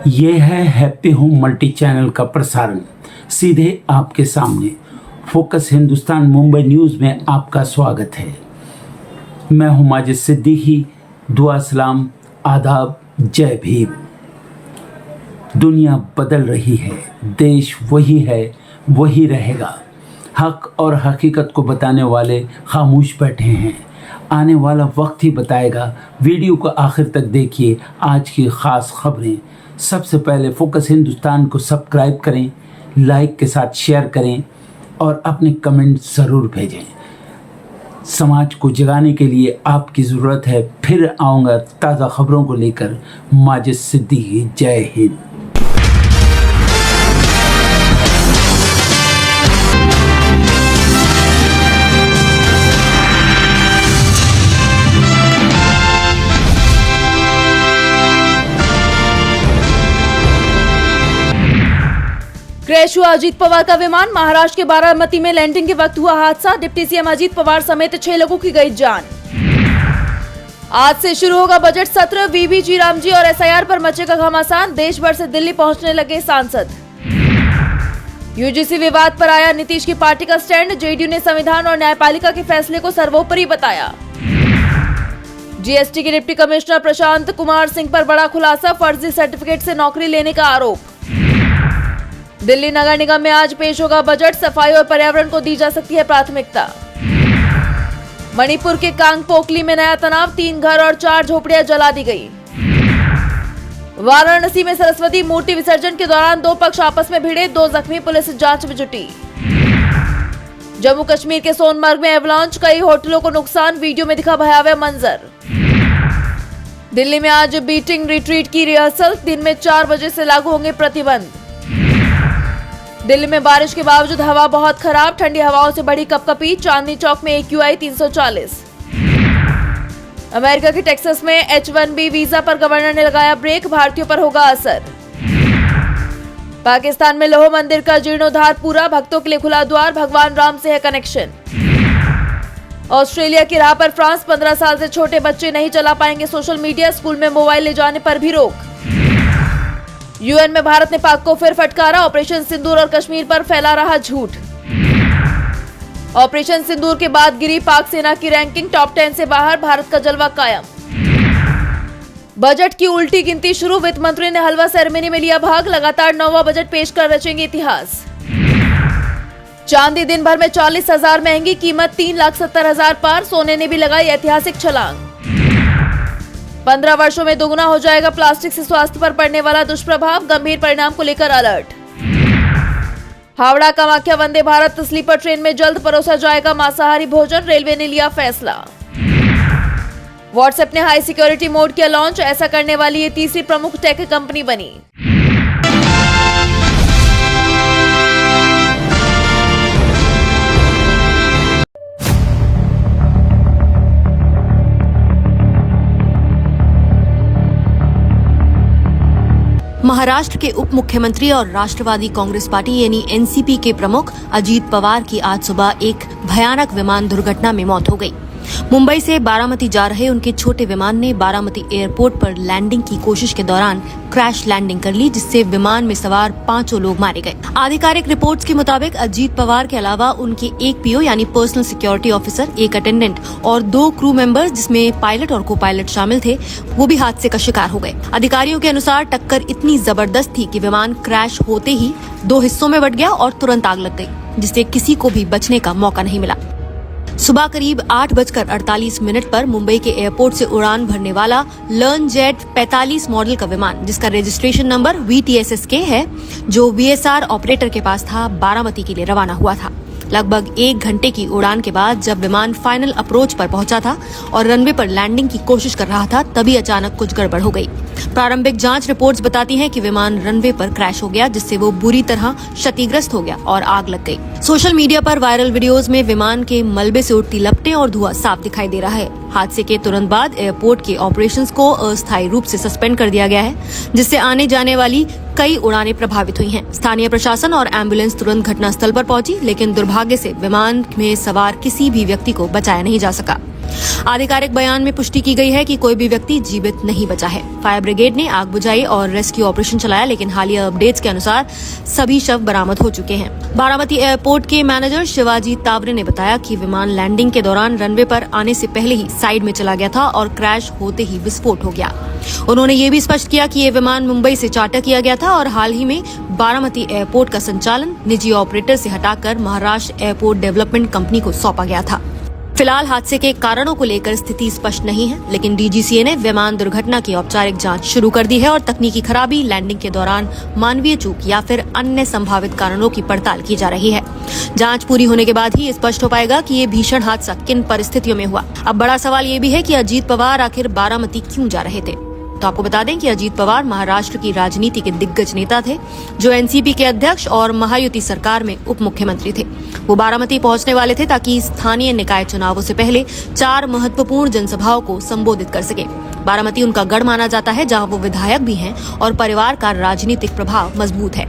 ये है happy home multi channel का प्रसारण सीधे आपके सामने। फोकस हिंदुस्तान मुंबई न्यूज़ में आपका स्वागत है। मैं हूं माजिद सिद्दीकी। दुआ सलाम, आदाब, जय भीम। दुनिया बदल रही है, देश वही है, वही रहेगा। हक और हकीकत को बताने वाले खामोश बैठे हैं। आने वाला वक्त ही बताएगा। वीडियो को आखिर तक देखिए। आज की ख़ास खबरें। सबसे पहले फोकस हिंदुस्तान को सब्सक्राइब करें, लाइक के साथ शेयर करें और अपने कमेंट ज़रूर भेजें। समाज को जगाने के लिए आपकी ज़रूरत है। फिर आऊँगा ताज़ा खबरों को लेकर। माजिद सिद्दीकी, जय हिंद। क्रैश हुआ अजीत पवार का विमान। महाराष्ट्र के बारामती में लैंडिंग के वक्त हुआ हादसा। डिप्टी सीएम अजीत पवार समेत 6 लोगों की गई जान। आज से शुरू होगा बजट सत्र। वीबी रामजी और एसआईआर पर मचेगा घमासान। देश भर से दिल्ली पहुंचने लगे सांसद। यूजीसी विवाद पर आया नीतीश की पार्टी का स्टैंड। जेडीयू ने संविधान और न्यायपालिका के फैसले को सर्वोपरि बताया। जीएसटी के डिप्टी कमिश्नर प्रशांत कुमार सिंह पर बड़ा खुलासा। फर्जी सर्टिफिकेट से नौकरी लेने का आरोप। दिल्ली नगर निगम में आज पेश होगा बजट। सफाई और पर्यावरण को दी जा सकती है प्राथमिकता। मणिपुर के कांगपोकली में नया तनाव। 3 घर और 4 झोपड़ियां जला दी गई। वाराणसी में सरस्वती मूर्ति विसर्जन के दौरान 2 पक्ष आपस में भिड़े। 2 जख्मी, पुलिस जांच में जुटी। जम्मू कश्मीर के सोनमर्ग में एवलांच। कई होटलों को नुकसान। वीडियो में दिखा भयावह मंजर। दिल्ली में आज बीटिंग रिट्रीट की रिहर्सल। दिन में 4 बजे से लागू होंगे प्रतिबंध। दिल्ली में बारिश के बावजूद हवा बहुत खराब। ठंडी हवाओं से बढ़ी कपकपी। चांदनी चौक में AQI 340। अमेरिका के टेक्सास में H1B वीजा पर गवर्नर ने लगाया ब्रेक। भारतीयों पर होगा असर। पाकिस्तान में लोह मंदिर का जीर्णोद्धार पूरा। भक्तों के लिए खुला द्वार। भगवान राम से है कनेक्शन। ऑस्ट्रेलिया की राह पर फ्रांस। 15 साल से छोटे बच्चे नहीं चला पाएंगे सोशल मीडिया। स्कूल में मोबाइल ले जाने पर भी रोक। यूएन में भारत ने पाक को फिर फटकारा। ऑपरेशन सिंदूर और कश्मीर पर फैला रहा झूठ। ऑपरेशन सिंदूर के बाद गिरी पाक सेना की रैंकिंग। टॉप 10 से बाहर। भारत का जलवा कायम। बजट की उल्टी गिनती शुरू। वित्त मंत्री ने हलवा सेरेमनी में लिया भाग। लगातार 9वां बजट पेश कर रचेंगे इतिहास। चांदी दिन भर में 40,000 महंगी। कीमत 3,70,000 पार। सोने ने भी लगाई ऐतिहासिक छलांग। 15 वर्षों में दोगुना हो जाएगा प्लास्टिक से स्वास्थ्य पर पड़ने वाला दुष्प्रभाव। गंभीर परिणाम को लेकर alert. Howrah Kamakhya Vande Bharat sleeper train में जल्द परोसा जाएगा मांसाहारी भोजन। रेलवे ने लिया फैसला। व्हाट्सएप ने हाई सिक्योरिटी मोड किया लॉन्च। ऐसा करने वाली ये तीसरी प्रमुख टेक कंपनी बनी। महाराष्ट्र के उप मुख्यमंत्री और राष्ट्रवादी कांग्रेस पार्टी यानी एनसीपी के प्रमुख अजीत पवार की आज सुबह एक भयानक विमान दुर्घटना में मौत हो गई। मुंबई से बारामती जा रहे उनके छोटे विमान ने बारामती एयरपोर्ट पर लैंडिंग की कोशिश के दौरान क्रैश लैंडिंग कर ली, जिससे विमान में सवार 5 लोग मारे गए। आधिकारिक रिपोर्ट्स के मुताबिक अजीत पवार के अलावा उनके एक पीओ यानी पर्सनल सिक्योरिटी ऑफिसर, एक अटेंडेंट और 2 क्रू मेंबर्स जिसमें पायलट और को पायलट शामिल थे, वो भी हादसे का शिकार हो गए। अधिकारियों के अनुसार टक्कर इतनी जबरदस्त थी कि विमान क्रैश होते ही 2 हिस्सों में बंट गया और तुरंत आग लग गई, जिससे किसी को भी बचने का मौका नहीं मिला। सुबह करीब 8:48 पर मुंबई के एयरपोर्ट से उड़ान भरने वाला लर्न जेट 45 मॉडल का विमान, जिसका रजिस्ट्रेशन नंबर VTSSK है, जो VSR ऑपरेटर के पास था, बारामती के लिए रवाना हुआ था। लगभग 1 घंटे की उड़ान के बाद जब विमान फाइनल अप्रोच पर पहुंचा था और रनवे पर लैंडिंग की कोशिश कर रहा था, तभी अचानक कुछ गड़बड़ हो गई। प्रारंभिक जांच रिपोर्ट्स बताती हैं कि विमान रनवे पर क्रैश हो गया, जिससे वो बुरी तरह क्षतिग्रस्त हो गया और आग लग गई। सोशल मीडिया पर वायरल वीडियोस में विमान के मलबे से उठती लपटें और धुआं साफ दिखाई दे रहा है। हादसे के तुरंत बाद एयरपोर्ट के ऑपरेशंस को अस्थायी रूप से सस्पेंड कर दिया गया है, जिससे आने जाने वाली कई उड़ानें प्रभावित हुई हैं। स्थानीय प्रशासन और एम्बुलेंस तुरंत घटनास्थल पर पहुंची, लेकिन दुर्भाग्य से विमान में सवार किसी भी व्यक्ति को बचाया नहीं जा सका। आधिकारिक बयान में पुष्टि की गई है कि कोई भी व्यक्ति जीवित नहीं बचा है। फायर ब्रिगेड ने आग बुझाई और रेस्क्यू ऑपरेशन चलाया, लेकिन हालिया अपडेट्स के अनुसार सभी शव बरामद हो चुके हैं। बारामती एयरपोर्ट के मैनेजर शिवाजी तावरे ने बताया कि विमान लैंडिंग के दौरान रनवे पर आने से पहले ही साइड में चला गया था और क्रैश होते ही विस्फोट हो गया। उन्होंने ये भी स्पष्ट किया कि ये विमान मुंबई से चार्टर किया गया था और हाल ही में बारामती एयरपोर्ट का संचालन निजी ऑपरेटर से हटाकर महाराष्ट्र एयरपोर्ट डेवलपमेंट कंपनी को सौंपा गया था। फिलहाल हादसे के कारणों को लेकर स्थिति स्पष्ट नहीं है, लेकिन डीजीसीए ने विमान दुर्घटना की औपचारिक जांच शुरू कर दी है और तकनीकी खराबी, लैंडिंग के दौरान मानवीय चूक या फिर अन्य संभावित कारणों की पड़ताल की जा रही है। जांच पूरी होने के बाद ही स्पष्ट हो पाएगा कि ये भीषण हादसा किन परिस्थितियों में हुआ। अब बड़ा सवाल ये भी है कि अजीत पवार आखिर बारामती क्यों जा रहे थे। तो आपको बता दें कि अजीत पवार महाराष्ट्र की राजनीति के दिग्गज नेता थे, जो एनसीपी के अध्यक्ष और महायुति सरकार में उप मुख्यमंत्री थे। वो बारामती पहुंचने वाले थे ताकि स्थानीय निकाय चुनावों से पहले 4 महत्वपूर्ण जनसभाओं को संबोधित कर सके। बारामती उनका गढ़ माना जाता है, जहां वो विधायक भी हैं और परिवार का राजनीतिक प्रभाव मजबूत है।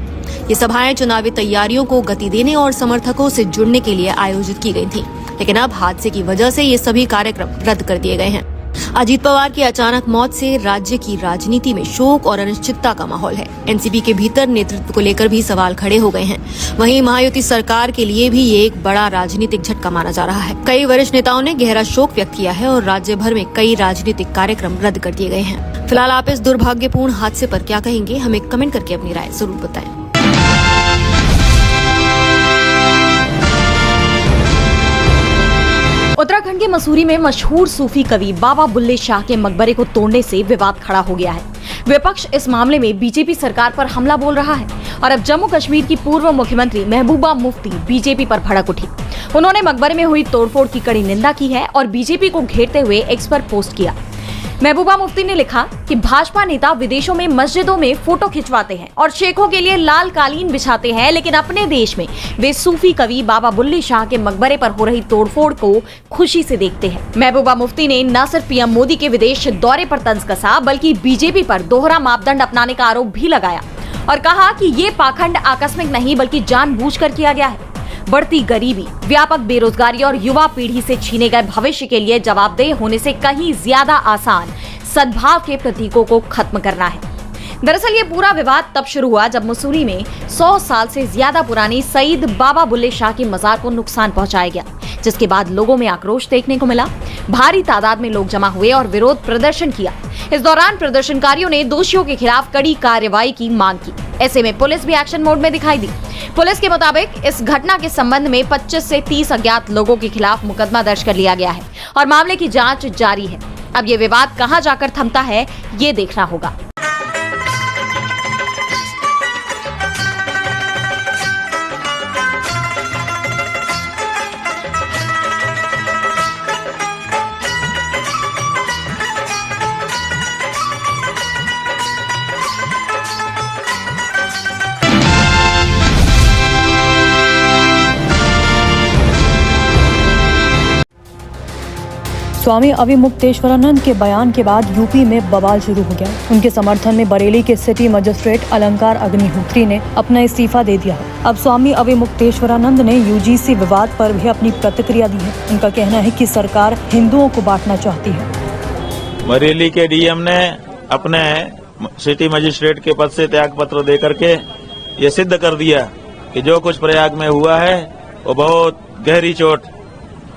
ये सभाएं चुनावी तैयारियों को गति देने और समर्थकों से जुड़ने के लिए आयोजित की गई थी, लेकिन अब हादसे की वजह से ये सभी कार्यक्रम रद्द कर दिए गए हैं। अजीत पवार की अचानक मौत से राज्य की राजनीति में शोक और अनिश्चितता का माहौल है। एनसीपी के भीतर नेतृत्व को लेकर भी सवाल खड़े हो गए हैं। वहीं महायुति सरकार के लिए भी ये एक बड़ा राजनीतिक झटका माना जा रहा है। कई वरिष्ठ नेताओं ने गहरा शोक व्यक्त किया है और राज्य भर में कई राजनीतिक कार्यक्रम रद्द कर दिए गए हैं। फिलहाल आप इस दुर्भाग्यपूर्ण हादसे पर क्या कहेंगे, हमें कमेंट करके अपनी राय जरूर बताएं। उत्तराखंड के मसूरी में मशहूर सूफी कवि बाबा बुल्ले शाह के मकबरे को तोड़ने से विवाद खड़ा हो गया है। विपक्ष इस मामले में बीजेपी सरकार पर हमला बोल रहा है और अब जम्मू कश्मीर की पूर्व मुख्यमंत्री महबूबा मुफ्ती बीजेपी पर भड़क उठी। उन्होंने मकबरे में हुई तोड़फोड़ की कड़ी निंदा की है और बीजेपी को घेरते हुए एक्स पर पोस्ट किया। महबूबा मुफ्ती ने लिखा कि भाजपा नेता विदेशों में मस्जिदों में फोटो खिंचवाते हैं और शेखों के लिए लाल कालीन बिछाते हैं, लेकिन अपने देश में वे सूफी कवि बाबा बुल्ले शाह के मकबरे पर हो रही तोड़फोड़ को खुशी से देखते हैं। महबूबा मुफ्ती ने न सिर्फ पीएम मोदी के विदेश दौरे पर तंज कसा, बल्कि बीजेपी पर दोहरा मापदंड अपनाने का आरोप भी लगाया और कहा कि ये पाखंड आकस्मिक नहीं बल्कि जानबूझकर किया गया है। बढ़ती गरीबी, व्यापक बेरोजगारी और युवा पीढ़ी से छीने गए भविष्य के लिए जवाबदेह होने से कहीं ज्यादा आसान सद्भाव के प्रतीकों को खत्म करना है। दरअसल ये पूरा विवाद तब शुरू हुआ जब मसूरी में 100 साल से ज्यादा पुरानी सईद बाबा बुल्ले शाह की मजार को नुकसान पहुंचाया गया, जिसके बाद लोगों में आक्रोश देखने को मिला। भारी तादाद में लोग जमा हुए और विरोध प्रदर्शन किया। इस दौरान प्रदर्शनकारियों ने दोषियों के खिलाफ कड़ी कार्रवाई की मांग की। ऐसे में पुलिस भी एक्शन मोड में दिखाई दी। पुलिस के मुताबिक इस घटना के संबंध में 25 से 30 अज्ञात लोगों के खिलाफ मुकदमा दर्ज कर लिया गया है और मामले की जांच जारी है। अब ये विवाद कहां जाकर थमता है, ये देखना होगा। स्वामी अविमुक्तेश्वरानंद के बयान के बाद यूपी में बवाल शुरू हो गया। उनके समर्थन में बरेली के सिटी मजिस्ट्रेट अलंकार अग्निहोत्री ने अपना इस्तीफा दे दिया है। अब स्वामी अविमुक्तेश्वरानंद ने यूजीसी विवाद पर भी अपनी प्रतिक्रिया दी है। उनका कहना है कि सरकार हिंदुओं को बांटना चाहती है। बरेली के डीएम ने अपने सिटी मजिस्ट्रेट के पद से त्याग पत्र दे करके ये सिद्ध कर दिया कि जो कुछ प्रयाग में हुआ है वो बहुत गहरी चोट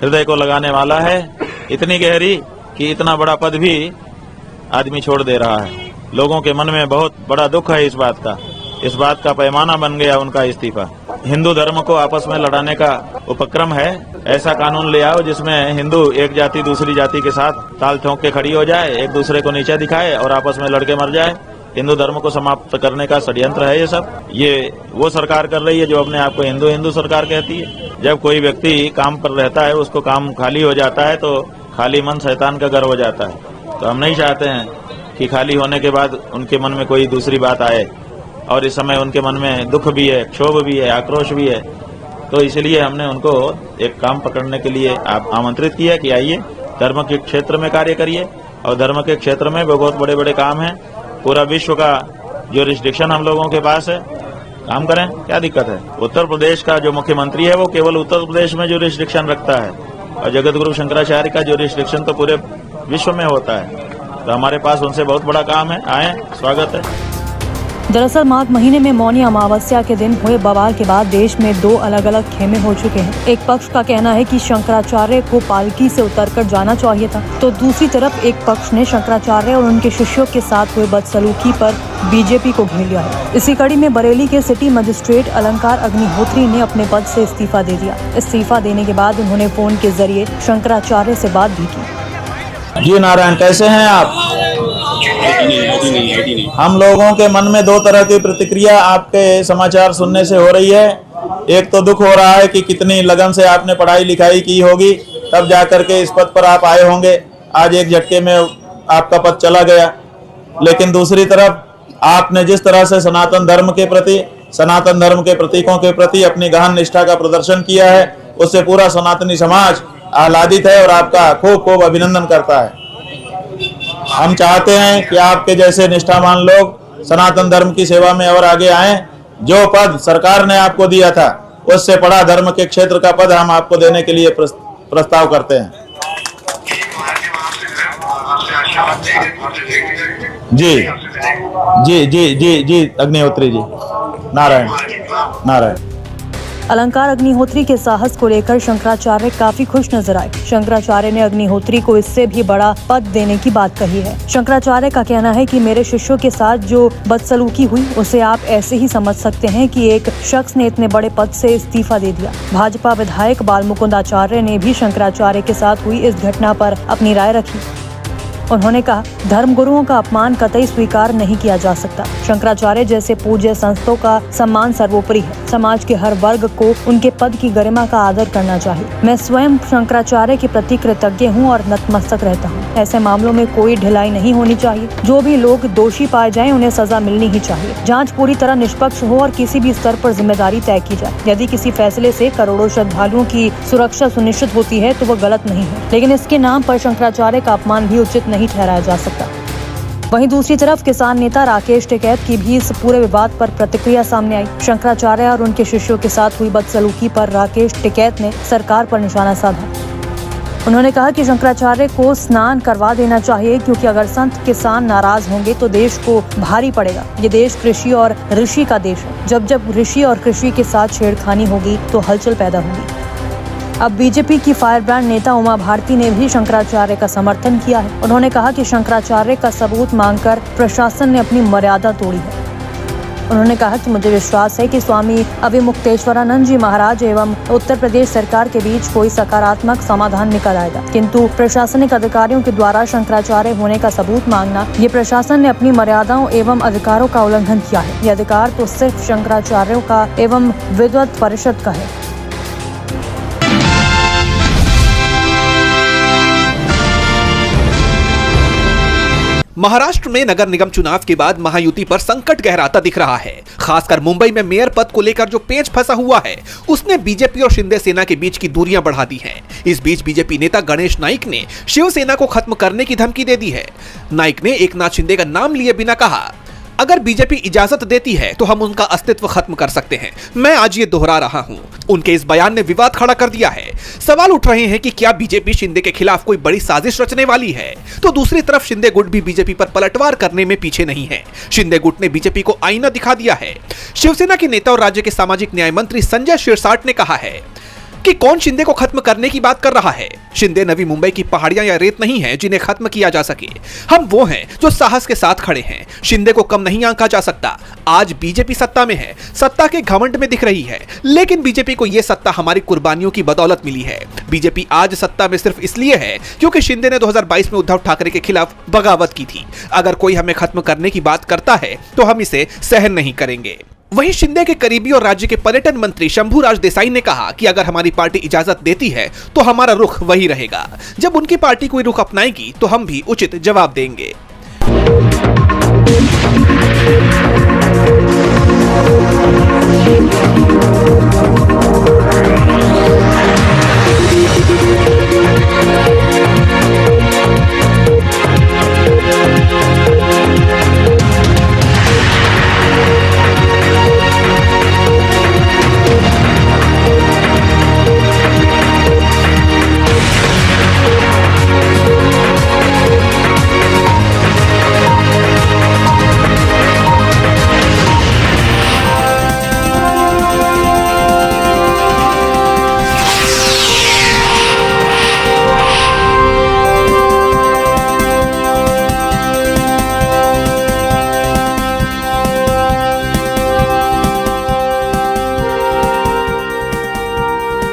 हृदय को लगाने वाला है। इतनी गहरी कि इतना बड़ा पद भी आदमी छोड़ दे रहा है। लोगों के मन में बहुत बड़ा दुख है इस बात का पैमाना बन गया उनका इस्तीफा। हिंदू धर्म को आपस में लड़ाने का उपक्रम है। ऐसा कानून ले आओ जिसमें हिंदू एक जाति दूसरी जाति के साथ ताल ठोक के खड़ी हो जाए, एक दूसरे को नीचा दिखाए और आपस में लड़के मर जाए। हिंदू धर्म को समाप्त करने का षड्यंत्र है ये सब। ये वो सरकार कर रही है जो अपने आप को हिंदू सरकार कहती है। जब कोई व्यक्ति काम पर रहता है, उसको काम खाली हो जाता है तो खाली मन शैतान का घर हो जाता है। तो हम नहीं चाहते हैं कि खाली होने के बाद उनके मन में कोई दूसरी बात आए और इस समय उनके मन में दुख भी है, क्षोभ भी है, आक्रोश भी है। तो इसलिए हमने उनको एक काम पकड़ने के लिए आमंत्रित किया कि आइए धर्म के क्षेत्र में कार्य करिए। और धर्म के क्षेत्र में बहुत बड़े बड़े काम हैं। पूरा विश्व का ज्यूरिसडिक्शन हम लोगों के पास है, काम करें, क्या दिक्कत है। उत्तर प्रदेश का जो मुख्यमंत्री है वो केवल उत्तर प्रदेश में ज्यूरिसडिक्शन रखता है और जगत गुरु शंकराचार्य का जो रिस्ट्रिक्शन तो पूरे विश्व में होता है, तो हमारे पास उनसे बहुत बड़ा काम है। आए, स्वागत है। दरअसल माघ महीने में मौनी अमावस्या के दिन हुए बवाल के बाद देश में 2 अलग अलग खेमे हो चुके हैं। एक पक्ष का कहना है कि शंकराचार्य को पालकी से उतरकर जाना चाहिए था, तो दूसरी तरफ एक पक्ष ने शंकराचार्य और उनके शिष्यों के साथ हुए बदसलूकी पर बीजेपी को घेर लिया है। इसी कड़ी में बरेली के सिटी मजिस्ट्रेट अलंकार अग्निहोत्री ने अपने पद से इस्तीफा दे दिया। इस्तीफा देने के बाद उन्होंने फोन के जरिए शंकराचार्य से बात भी की। जी नारायण, कैसे हैं आप? हम लोगों के मन में 2 तरह की प्रतिक्रिया आपके समाचार सुनने से हो रही है। एक तो दुख हो रहा है कि कितनी लगन से आपने पढ़ाई लिखाई की होगी, तब जाकर के इस पद पर आप आए होंगे। आज एक झटके में आपका पद चला गया। लेकिन दूसरी तरफ आपने जिस तरह से सनातन धर्म के प्रति, सनातन धर्म के प्रतीकों के प्रति अपनी गहन निष्ठा का प्रदर्शन किया है, उससे पूरा सनातनी समाज आह्लादित है और आपका खूब खूब अभिनंदन करता है। हम चाहते हैं कि आपके जैसे निष्ठावान लोग सनातन धर्म की सेवा में और आगे आएं। जो पद सरकार ने आपको दिया था, उससे बड़ा धर्म के क्षेत्र का पद हम आपको देने के लिए प्रस्ताव करते हैं। जी जी जी जी जी अग्निहोत्री जी, नारायण नारायण। अलंकार अग्निहोत्री के साहस को लेकर शंकराचार्य काफी खुश नजर आए। शंकराचार्य ने अग्निहोत्री को इससे भी बड़ा पद देने की बात कही है। शंकराचार्य का कहना है कि मेरे शिष्यों के साथ जो बदसलूकी हुई, उसे आप ऐसे ही समझ सकते हैं कि एक शख्स ने इतने बड़े पद से इस्तीफा दे दिया। भाजपा विधायक बालमुकुंद आचार्य ने भी शंकराचार्य के साथ हुई इस घटना पर अपनी राय रखी। उन्होंने कहा, धर्म गुरुओं का अपमान कतई स्वीकार नहीं किया जा सकता। शंकराचार्य जैसे पूज्य संतों का सम्मान सर्वोपरि है। समाज के हर वर्ग को उनके पद की गरिमा का आदर करना चाहिए। मैं स्वयं शंकराचार्य के प्रति कृतज्ञ हूँ और नतमस्तक रहता हूँ। ऐसे मामलों में कोई ढिलाई नहीं होनी चाहिए। जो भी लोग दोषी पाए जाएं, उन्हें सजा मिलनी ही चाहिए। जांच पूरी तरह निष्पक्ष हो और किसी भी स्तर पर जिम्मेदारी तय की जाए। यदि किसी फैसले से करोड़ों श्रद्धालुओं की सुरक्षा सुनिश्चित होती है तो वह गलत नहीं है, लेकिन इसके नाम पर शंकराचार्य का अपमान भी उचित नहीं ठहराया जा सकता। वहीं दूसरी तरफ किसान नेता राकेश टिकैत की भी इस पूरे विवाद पर प्रतिक्रिया सामने आई। शंकराचार्य और उनके शिष्यों के साथ हुई बदसलूकी पर राकेश टिकैत ने सरकार पर निशाना साधा। उन्होंने कहा कि शंकराचार्य को स्नान करवा देना चाहिए, क्योंकि अगर संत किसान नाराज होंगे तो देश को भारी पड़ेगा। ये देश कृषि और ऋषि का देश है। जब जब ऋषि और कृषि के साथ छेड़खानी होगी तो हलचल पैदा होगी। अब बीजेपी की फायरब्रांड नेता उमा भारती ने भी शंकराचार्य का समर्थन किया है। उन्होंने कहा कि शंकराचार्य का सबूत मांगकर प्रशासन ने अपनी मर्यादा तोड़ी है। उन्होंने कहा कि मुझे विश्वास है कि स्वामी अविमुक्तेश्वरानंद जी महाराज एवं उत्तर प्रदेश सरकार के बीच कोई सकारात्मक समाधान निकल आएगा, किंतु प्रशासनिक अधिकारियों के द्वारा शंकराचार्य होने का सबूत मांगना, ये प्रशासन ने अपनी मर्यादाओं एवं अधिकारों का उल्लंघन किया है। ये अधिकार तो सिर्फ शंकराचार्यों का एवं विद्वत परिषद का है। महाराष्ट्र में नगर निगम चुनाव के बाद महायुति पर संकट गहराता दिख रहा है। खासकर मुंबई में मेयर पद को लेकर जो पेच फंसा हुआ है, उसने बीजेपी और शिंदे सेना के बीच की दूरियां बढ़ा दी हैं। इस बीच बीजेपी नेता गणेश नाइक ने शिवसेना को खत्म करने की धमकी दे दी है। नाइक ने एकनाथ शिंदे का नाम लिए बिना कहा, अगर बीजेपी इजाजत देती है तो हम उनका अस्तित्व खत्म कर सकते हैं। मैं आज ये दोहरा रहा हूं। उनके इस बयान ने विवाद खड़ा कर दिया है। सवाल उठ रहे हैं कि क्या बीजेपी शिंदे के खिलाफ कोई बड़ी साजिश रचने वाली है? तो दूसरी तरफ शिंदे गुट भी बीजेपी पर पलटवार करने में पीछे नहीं है। शिंदे गुट ने बीजेपी को आईना दिखा दिया है। शिवसेना के नेता और राज्य के सामाजिक न्याय मंत्री संजय शिरसाट ने कहा है कि कौन शिंदे को खत्म करने की बात कर रहा है। शिंदे नवी मुंबई की पहाड़ियां या रेत नहीं है जिन्हें खत्म किया जा सके। हम वो हैं जो साहस के साथ खड़े हैं। शिंदे को कम नहीं आंका जा सकता। आज बीजेपी सत्ता में है, सत्ता के घमंड में दिख रही है, लेकिन बीजेपी को यह सत्ता हमारी कुर्बानियों की बदौलत मिली है। बीजेपी आज सत्ता में सिर्फ इसलिए है क्योंकि शिंदे ने 2022 में उद्धव ठाकरे के खिलाफ बगावत की थी। अगर कोई हमें खत्म करने की बात करता है तो हम इसे सहन नहीं करेंगे। वहीं शिंदे के करीबी और राज्य के पर्यटन मंत्री शंभूराज देसाई ने कहा कि अगर हमारी पार्टी इजाजत देती है तो हमारा रुख वही रहेगा। जब उनकी पार्टी कोई रुख अपनाएगी तो हम भी उचित जवाब देंगे।